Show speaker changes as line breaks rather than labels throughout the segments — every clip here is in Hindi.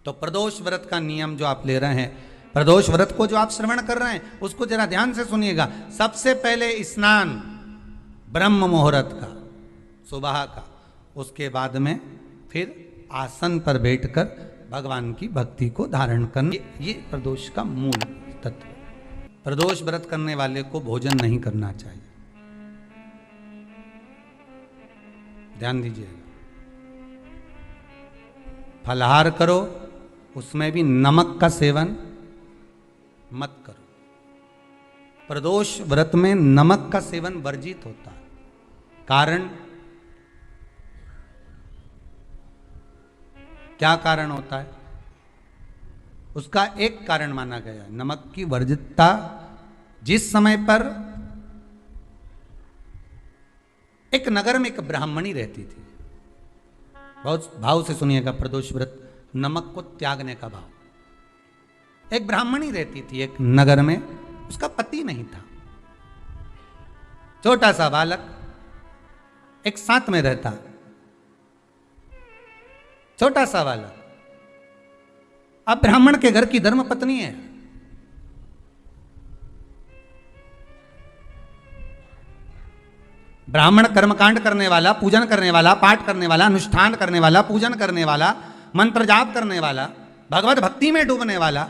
तो प्रदोष व्रत का नियम जो आप ले रहे हैं, प्रदोष व्रत को जो आप श्रवण कर रहे हैं उसको जरा ध्यान से सुनिएगा। सबसे पहले स्नान ब्रह्म मुहूर्त का, सुबह का, उसके बाद में फिर आसन पर बैठकर भगवान की भक्ति को धारण करना, ये प्रदोष का मूल तत्व। प्रदोष व्रत करने वाले को भोजन नहीं करना चाहिए, ध्यान दीजिएगा। फलाहार करो, उसमें भी नमक का सेवन मत करो। प्रदोष व्रत में नमक का सेवन वर्जित होता है। कारण क्या कारण होता है? उसका एक कारण माना गया है नमक की वर्जितता। जिस समय पर एक नगर में एक ब्राह्मणी रहती थी, बहुत भाव से सुनिएगा, प्रदोष व्रत नमक को त्यागने का भाव। एक ब्राह्मणी रहती थी एक नगर में, उसका पति नहीं था, छोटा सा बालक एक साथ में रहता, छोटा सा बालक। अब ब्राह्मण के घर की धर्म पत्नी है, ब्राह्मण कर्मकांड करने वाला, पूजन करने वाला, पाठ करने वाला, अनुष्ठान करने वाला, पूजन करने वाला, मंत्र जाप करने वाला, भगवत भक्ति में डूबने वाला।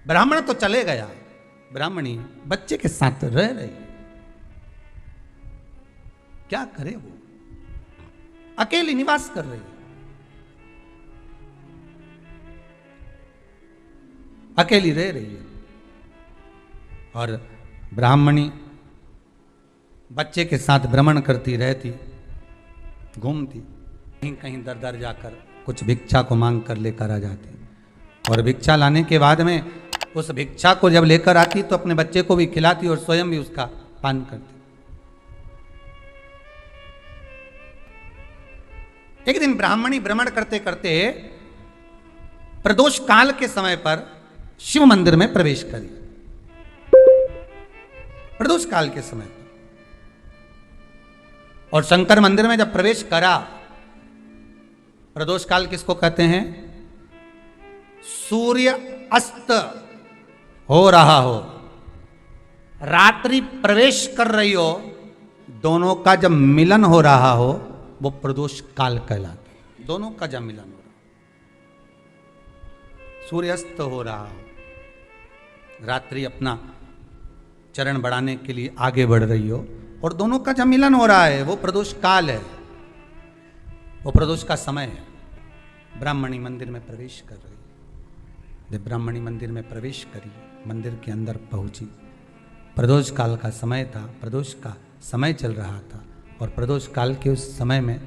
ब्राह्मण तो चले गया, ब्राह्मणी बच्चे के साथ रह रही, क्या करे वो? अकेली निवास कर रही है, अकेली रह रही है। और ब्राह्मणी बच्चे के साथ भ्रमण करती रहती, घूमती, कहीं कहीं दर दर जाकर कुछ भिक्षा को मांग कर लेकर आ जाती। और भिक्षा लाने के बाद में उस भिक्षा को जब लेकर आती तो अपने बच्चे को भी खिलाती और स्वयं भी उसका पान करती। एक दिन ब्राह्मणी भ्रमण करते करते प्रदोष काल के समय पर शिव मंदिर में प्रवेश करी। प्रदोष काल के समय पर, और शंकर मंदिर में जब प्रवेश करा, प्रदोष काल किसको कहते हैं? सूर्य अस्त हो रहा हो, रात्रि प्रवेश कर रही हो, दोनों का जब मिलन हो रहा हो वो प्रदोष काल कहलाता है। दोनों का जब मिलन हो रहा, सूर्यास्त हो रहा हो, रात्रि अपना चरण बढ़ाने के लिए आगे बढ़ रही हो, और दोनों का जब मिलन हो रहा है, वो प्रदोष काल है, वो प्रदोष का समय है। ब्राह्मणी मंदिर में प्रवेश कर रही, जब ब्राह्मणी मंदिर में प्रवेश करी, मंदिर के अंदर पहुंची, प्रदोष काल का समय था, प्रदोष का समय चल रहा था। और प्रदोष काल के उस समय में,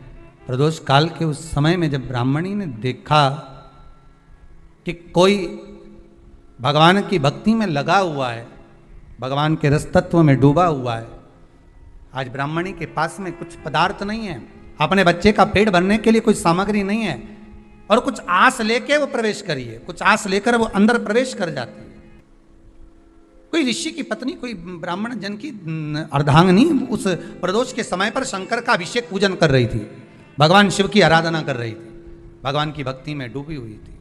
प्रदोष काल के उस समय में जब ब्राह्मणी ने देखा कि कोई भगवान की भक्ति में लगा हुआ है, भगवान के रस तत्व में डूबा हुआ है। आज ब्राह्मणी के पास में कुछ पदार्थ नहीं है, अपने बच्चे का पेट भरने के लिए कोई सामग्री नहीं है, और कुछ आस लेके वो प्रवेश करिए, कुछ आस लेकर वो अंदर प्रवेश कर जाती है। कोई ऋषि की पत्नी, कोई ब्राह्मण जन की अर्धांगिनी उस प्रदोष के समय पर शंकर का अभिषेक पूजन कर रही थी, भगवान शिव की आराधना कर रही थी, भगवान की भक्ति में डूबी हुई थी,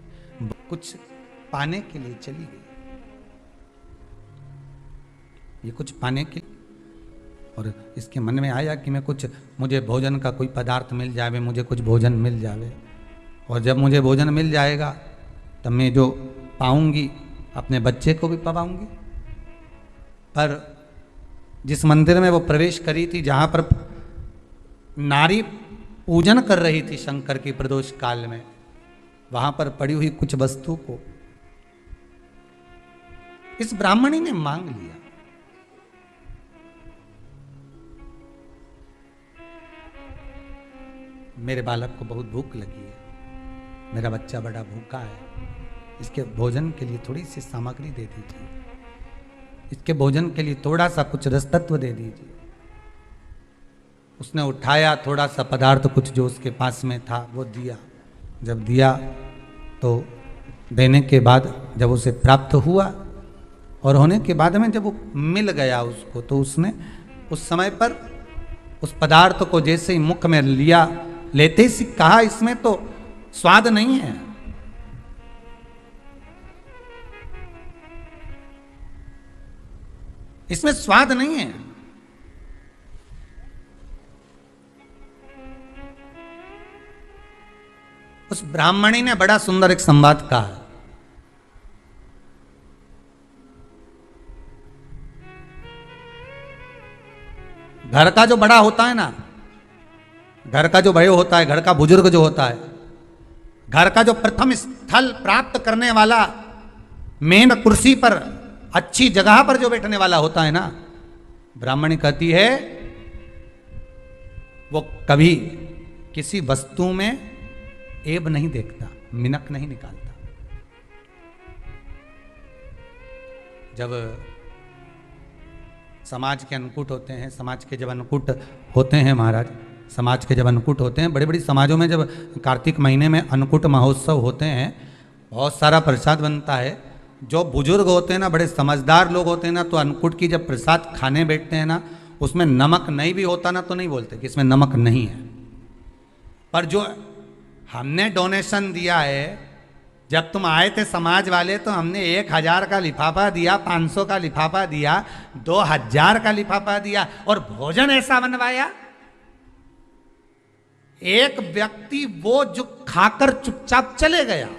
कुछ पाने के लिए चली गई। ये कुछ पाने के, और इसके मन में आया कि मैं कुछ, मुझे भोजन का कोई पदार्थ मिल जावे, मुझे कुछ भोजन मिल जावे, और जब मुझे भोजन मिल जाएगा तब मैं जो पाऊंगी अपने बच्चे को भी पाऊंगी। पर जिस मंदिर में वो प्रवेश करी थी, जहां पर नारी पूजन कर रही थी शंकर की प्रदोष काल में, वहां पर पड़ी हुई कुछ वस्तु को इस ब्राह्मणी ने मांग लिया। मेरे बालक को बहुत भूख लगी है, मेरा बच्चा बड़ा भूखा है, इसके भोजन के लिए थोड़ी सी सामग्री दे दीजिए, इसके भोजन के लिए थोड़ा सा कुछ रस तत्व दे दीजिए। उसने उठाया थोड़ा सा पदार्थ, कुछ जो उसके पास में था वो दिया। जब दिया तो देने के बाद जब उसे प्राप्त हुआ, और होने के बाद में जब वो मिल गया उसको, तो उसने उस समय पर उस पदार्थ को जैसे ही मुख में लिया, लेते ही कहा इसमें तो स्वाद नहीं है। इसमें स्वाद नहीं है। उस ब्राह्मणी ने बड़ा सुंदर एक संवाद कहा। घर का जो बड़ा होता है ना, घर का जो भयो होता है, घर का बुजुर्ग जो होता है, घर का जो प्रथम स्थल प्राप्त करने वाला, मेन कुर्सी पर, अच्छी जगह पर जो बैठने वाला होता है ना, ब्राह्मणी कहती है वो कभी किसी वस्तु में ऐब नहीं देखता, मिनक नहीं निकालता। जब समाज के अन्नकूट होते हैं, समाज के जब अन्नकूट होते हैं महाराज, समाज के जब अन्नकूट होते हैं, बड़ी बड़ी समाजों में जब कार्तिक महीने में अन्नकूट महोत्सव होते हैं, बहुत सारा प्रसाद बनता है। जो बुजुर्ग होते हैं ना, बड़े समझदार लोग होते हैं ना, तो अन्नकूट की जब प्रसाद खाने बैठते हैं ना, उसमें नमक नहीं भी होता ना, तो नहीं बोलते कि इसमें नमक नहीं है। पर जो हमने डोनेशन दिया है, जब तुम आए थे समाज वाले, तो हमने 1000 का लिफाफा दिया, 500 का लिफाफा दिया, 2000 का लिफाफा दिया, और भोजन ऐसा बनवाया। एक व्यक्ति वो जो खाकर चुपचाप चले गया,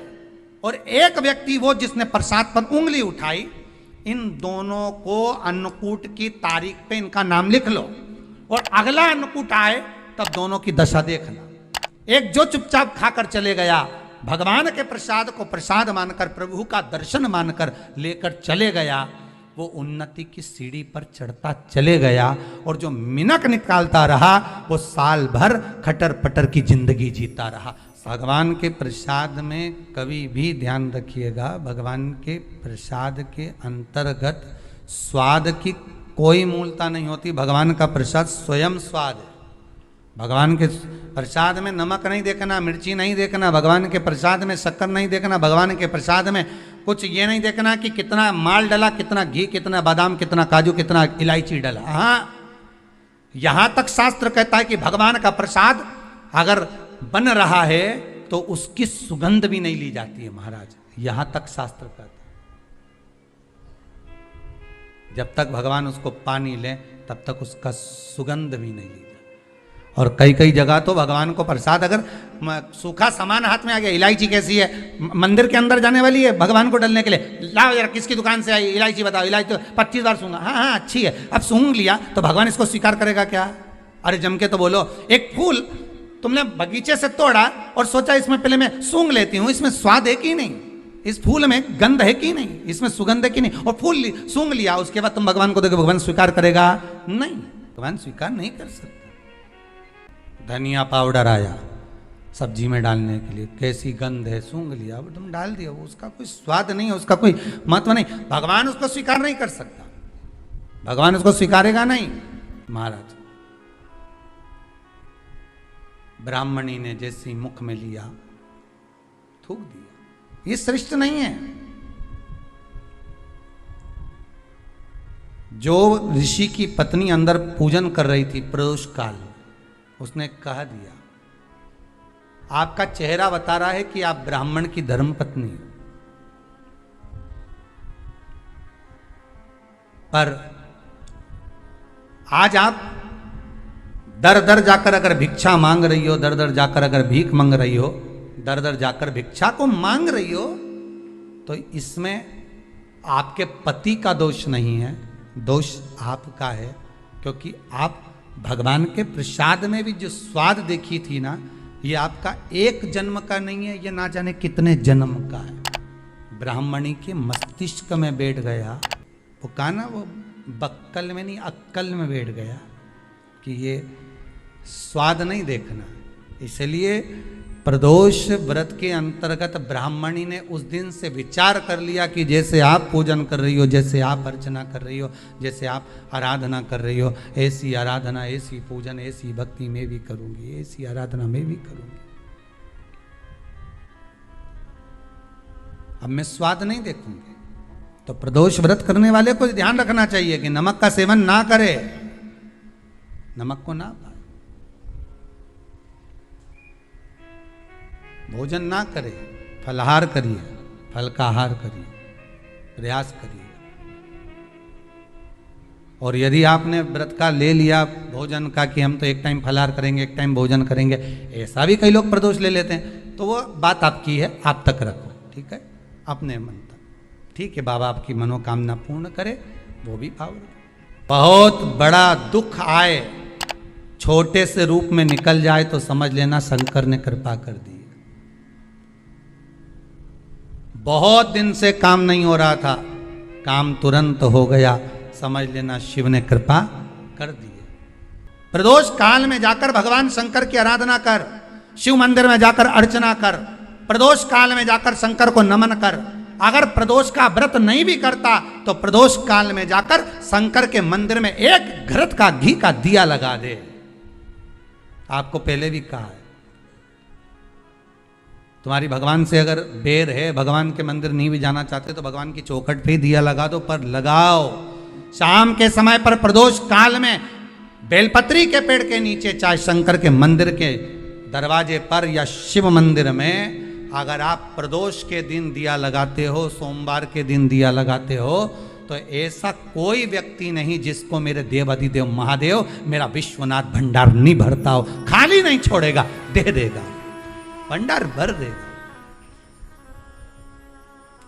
और एक व्यक्ति वो जिसने प्रसाद पर उंगली उठाई। इन दोनों को अन्नकूट की तारीख पे इनका नाम लिख लो, और अगला अन्नकूट आए तब दोनों की दशा देखना। एक जो चुपचाप खाकर चले गया, भगवान के प्रसाद को प्रसाद मानकर, प्रभु का दर्शन मानकर लेकर चले गया, वो उन्नति की सीढ़ी पर चढ़ता चले गया, और जो मिनक निकालता रहा वो साल भर खटर पटर की जिंदगी जीता रहा। भगवान के प्रसाद में कभी भी ध्यान रखिएगा, भगवान के प्रसाद के अंतर्गत स्वाद की कोई मूलता नहीं होती। भगवान का प्रसाद स्वयं स्वाद है। भगवान के प्रसाद में नमक नहीं देखना, मिर्ची नहीं देखना, भगवान के प्रसाद में शक्कर नहीं देखना, भगवान के प्रसाद में कुछ ये नहीं देखना कि कितना माल डला, कितना घी, कितना बादाम, कितना काजू, कितना इलायची डला। हाँ, यहां तक शास्त्र कहता है कि भगवान का प्रसाद अगर बन रहा है तो उसकी सुगंध भी नहीं ली जाती है महाराज। यहां तक शास्त्र कहता है। जब तक भगवान उसको पानी ले तब तक उसका सुगंध भी नहीं ली जाती। और कई कई जगह तो भगवान को प्रसाद अगर सूखा सामान हाथ में आ गया, इलायची कैसी है, मंदिर के अंदर जाने वाली है भगवान को डलने के लिए, लाओ यार किसकी दुकान से आई इलायची बताओ, इलायची तो 25 बार सूंघा, हाँ हाँ अच्छी है, अब सूंघ लिया तो भगवान इसको स्वीकार करेगा क्या? अरे जम के तो बोलो। एक फूल तुमने बगीचे से तोड़ा और सोचा इसमें पहले मैं सूंघ लेती हूँ, इसमें स्वाद है कि नहीं, इस फूल में गंध है कि नहीं, इसमें सुगंध है कि नहीं, और फूल सूंघ लिया, उसके बाद तुम भगवान को देखो, भगवान स्वीकार करेगा? नहीं, भगवान स्वीकार नहीं कर सकता। धनिया पाउडर आया सब्जी में डालने के लिए, कैसी गंध है, सूंघ लिया, अब तुम डाल दिया, उसका कोई स्वाद नहीं है, उसका कोई महत्व नहीं, भगवान उसको स्वीकार नहीं कर सकता, भगवान उसको स्वीकारेगा नहीं। महाराज ब्राह्मणी ने जैसी मुख में लिया थूक दिया, ये श्रेष्ठ नहीं है। जो ऋषि की पत्नी अंदर पूजन कर रही थी प्रदोष काल, उसने कह दिया, आपका चेहरा बता रहा है कि आप ब्राह्मण की धर्म पत्नी हो, पर आज आप दर दर जाकर अगर भिक्षा मांग रही हो, दर दर जाकर अगर भीख मांग रही हो, दर दर जाकर भिक्षा को मांग रही हो, तो इसमें आपके पति का दोष नहीं है, दोष आपका है, क्योंकि आप भगवान के प्रसाद में भी जो स्वाद देखी थी ना, ये आपका एक जन्म का नहीं है, ये ना जाने कितने जन्म का है। ब्राह्मणी के मस्तिष्क में बैठ गया, वो कहा ना, वो बक्कल में नहीं अक्कल में बैठ गया कि ये स्वाद नहीं देखना। इसलिए प्रदोष व्रत के अंतर्गत ब्राह्मणी ने उस दिन से विचार कर लिया कि जैसे आप पूजन कर रही हो, जैसे आप अर्चना कर रही हो, जैसे आप आराधना कर रही हो, ऐसी आराधना, ऐसी पूजन, ऐसी भक्ति मैं भी करूंगी, ऐसी आराधना मैं भी करूंगी। अब मैं स्वाद नहीं देखूंगी। तो प्रदोष व्रत करने वाले को ध्यान रखना चाहिए कि नमक का सेवन ना करे, नमक को ना पाए। भोजन ना करें, फलाहार करिए, फल का आहार करिए, प्रयास करिए। और यदि आपने व्रत का ले लिया भोजन का कि हम तो एक टाइम फलाहार करेंगे, एक टाइम भोजन करेंगे, ऐसा भी कई लोग प्रदोष ले लेते हैं, तो वो बात आपकी है, आप तक रखो, ठीक है, अपने मन तक। ठीक है, बाबा आपकी मनोकामना पूर्ण करे, वो भी भाव रखे। बहुत बड़ा दुख आए, छोटे से रूप में निकल जाए तो समझ लेना शंकर ने कृपा कर दी। बहुत दिन से काम नहीं हो रहा था, काम तुरंत हो गया, समझ लेना शिव ने कृपा कर दी। प्रदोष काल में जाकर भगवान शंकर की आराधना कर, शिव मंदिर में जाकर अर्चना कर, प्रदोष काल में जाकर शंकर को नमन कर। अगर प्रदोष का व्रत नहीं भी करता तो प्रदोष काल में जाकर शंकर के मंदिर में एक घृत का घी का दिया लगा दे। आपको पहले भी कहा है, तुम्हारी भगवान से अगर बेर है, भगवान के मंदिर नहीं भी जाना चाहते तो भगवान की चौखट पे दिया लगा दो, पर लगाओ। शाम के समय पर प्रदोष काल में बेलपत्री के पेड़ के नीचे, चाहे शंकर के मंदिर के दरवाजे पर या शिव मंदिर में, अगर आप प्रदोष के दिन दिया लगाते हो, सोमवार के दिन दिया लगाते हो, तो ऐसा कोई व्यक्ति नहीं जिसको मेरे देव अधिदेव महादेव मेरा विश्वनाथ भंडार नहीं भरता हो, खाली नहीं छोड़ेगा, दे देगा, भंडार भर देगा।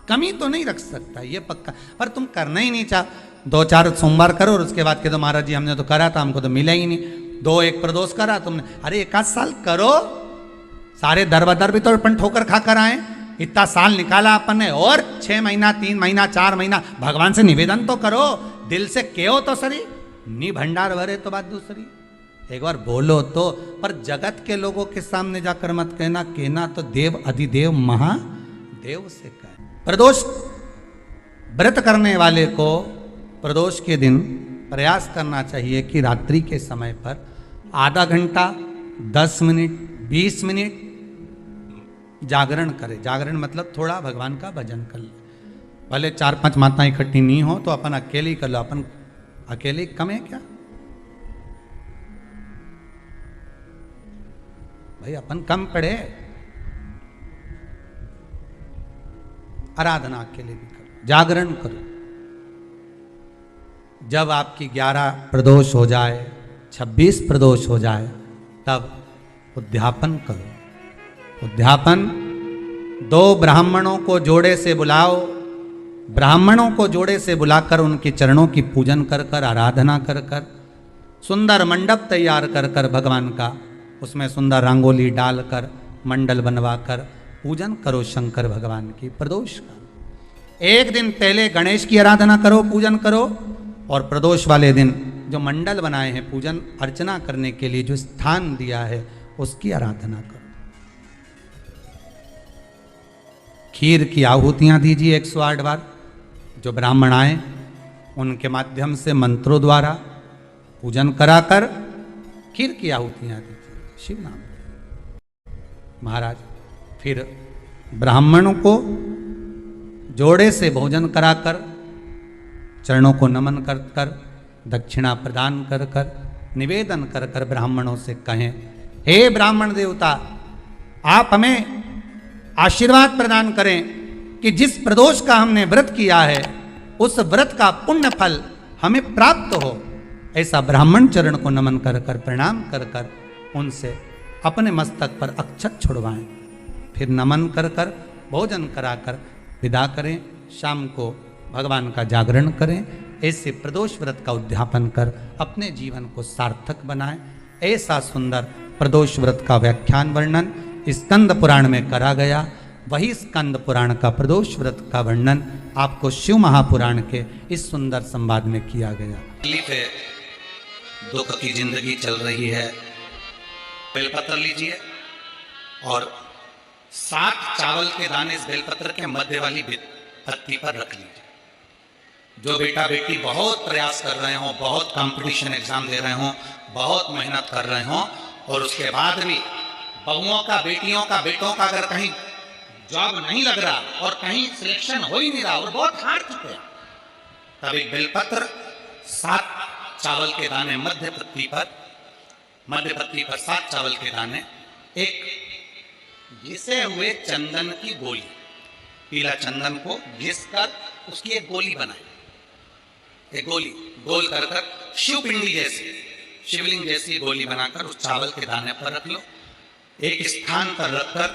कमी तो नहीं रख सकता, ये पक्का। पर तुम करना ही नहीं चाह, 2-4 सोमवार करो और उसके बाद कह दो महाराज जी हमने तो करा था, हमको तो मिला ही नहीं। 2-1 प्रदोष करा तुमने, अरे 1 साल करो, सारे दर बदर भी तो अपन ठोकर खा कर आए, इतना साल निकाला अपन ने, और 6 महीना 3 महीना 4 महीना भगवान से निवेदन तो करो, दिल से कहो तो सरी, नी भंडार भरे तो बात दूसरी, एक बार बोलो तो। पर जगत के लोगों के सामने जाकर मत कहना, कहना तो देव अधिदेव महादेव से कह। प्रदोष व्रत करने वाले को प्रदोष के दिन प्रयास करना चाहिए कि रात्रि के समय पर आधा घंटा, 10 मिनट, 20 मिनट जागरण करे। जागरण मतलब थोड़ा भगवान का भजन कर ले। भले 4-5 माताएं इकट्ठी नहीं हो तो अपन अकेले ही कर लो, अपन अकेले कम है क्या भाई, अपन कम पड़े, आराधना अकेले भी करो, जागरण करो। जब आपकी 11 प्रदोष हो जाए, 26 प्रदोष हो जाए, तब उद्यापन करो। उद्यापन 2 ब्राह्मणों को जोड़े से बुलाओ, ब्राह्मणों को जोड़े से बुलाकर उनके चरणों की पूजन कर कर, आराधना कर कर, सुंदर मंडप तैयार कर कर भगवान का, उसमें सुंदर रंगोली डालकर, मंडल बनवाकर पूजन करो शंकर भगवान की प्रदोष का। एक दिन पहले गणेश की आराधना करो, पूजन करो, और प्रदोष वाले दिन जो मंडल बनाए हैं पूजन अर्चना करने के लिए, जो स्थान दिया है उसकी आराधना करो। खीर की आहुतियां दीजिए 108 बार, जो ब्राह्मण आए उनके माध्यम से मंत्रों द्वारा पूजन कराकर खीर की आहुतियां दीजिए शिव नाम। महाराज फिर ब्राह्मणों को जोड़े से भोजन कराकर, चरणों को नमन कर कर, दक्षिणा प्रदान कर कर, निवेदन कर कर ब्राह्मणों से कहें, हे ब्राह्मण देवता, आप हमें आशीर्वाद प्रदान करें कि जिस प्रदोष का हमने व्रत किया है उस व्रत का पुण्य फल हमें प्राप्त हो। ऐसा ब्राह्मण चरण को नमन कर कर, प्रणाम कर कर उनसे अपने मस्तक पर अक्षत छुड़वाएं, फिर नमन कर कर, भोजन कराकर विदा करें। शाम को भगवान का जागरण करें। ऐसे प्रदोष व्रत का उद्यापन कर अपने जीवन को सार्थक बनाएं। ऐसा सुंदर प्रदोष व्रत का व्याख्यान वर्णन स्कंद पुराण में करा गया। वही स्कंद पुराण का प्रदोष व्रत का वर्णन आपको शिव महापुराण के इस सुंदर संवाद में किया गया। दुख की जिंदगी चल रही है, बेलपत्र लीजिए और 7 चावल के दाने इस बेलपत्र के मध्य वाली पत्ती पर रख लीजिए। जो बेटा बेटी बहुत प्रयास कर रहे हो, बहुत कंपटीशन एग्जाम दे रहे हो, बहुत मेहनत कर रहे हो, और उसके बाद भी बहुओं का, बेटियों का, बेटों का अगर कहीं जॉब नहीं लग रहा और कहीं सिलेक्शन हो ही नहीं रहा और बहुत हार चुके, तब एक बेलपत्र 7 चावल के दाने मध्य पत्ती पर 7 चावल के दाने एक घिसे हुए चंदन की गोली, पीला चंदन को घिस कर उसकी एक गोली बनाई, एक गोली गोल कर कर शिवपिंडी जैसी, शिवलिंग जैसी गोली बनाकर उस चावल के दाने पर रख लो, एक स्थान पर रखकर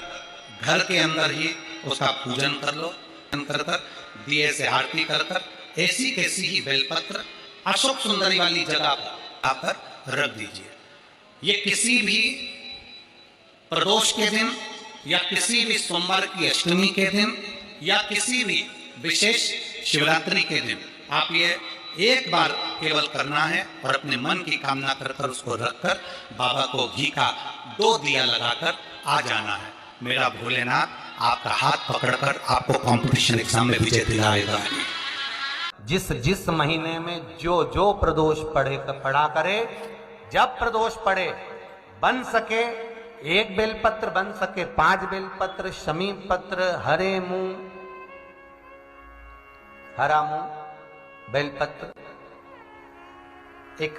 घर के अंदर ही उसका पूजन कर लो, कर कर दिए से आरती कर कर ऐसी कैसी ही बेलपत्र अशोक सुंदरी वाली जगह पर आकर रख दीजिए। ये किसी भी प्रदोष के दिन या किसी भी सोमवार की अष्टमी के दिन या किसी भी विशेष शिवरात्रि के दिन आप ये एक बार केवल करना है और अपने मन की कामना कर कर उसको रखकर बाबा को घी का 2 दिया लगाकर आ जाना है। मेरा भोलेनाथ आपका हाथ पकड़कर आपको कंपटीशन एग्जाम में विजय दिलाएगा। जिस जिस महीने में जो जो प्रदोष पड़ा करे, जब प्रदोष पड़े बन सके 1 बेलपत्र, बन सके 5 बेलपत्र, शमी पत्र, हरे मूंग, हरा मूंग, बेलपत्र, एक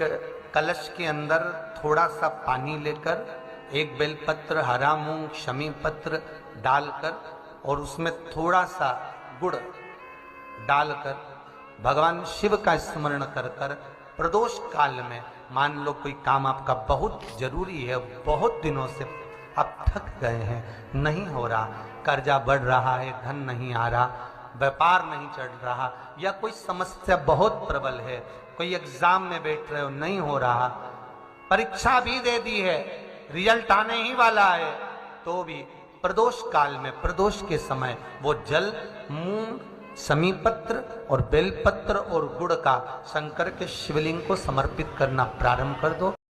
कलश के अंदर थोड़ा सा पानी लेकर 1 बेलपत्र, हरा मूंग, शमी पत्र डालकर और उसमें थोड़ा सा गुड़ डालकर भगवान शिव का स्मरण कर कर प्रदोष काल में, मान लो कोई काम आपका बहुत जरूरी है, बहुत दिनों से आप थक गए हैं, नहीं हो रहा, कर्जा बढ़ रहा है, धन नहीं आ रहा, व्यापार नहीं चढ़ रहा, या कोई समस्या बहुत प्रबल है, कोई एग्जाम में बैठ रहे हो नहीं हो रहा, परीक्षा भी दे दी है, रिजल्ट आने ही वाला है, तो भी प्रदोष काल में, प्रदोष के समय वो जल मूंग, समीपत्र और बेलपत्र और गुड़ का शंकर के शिवलिंग को समर्पित करना प्रारंभ कर दो।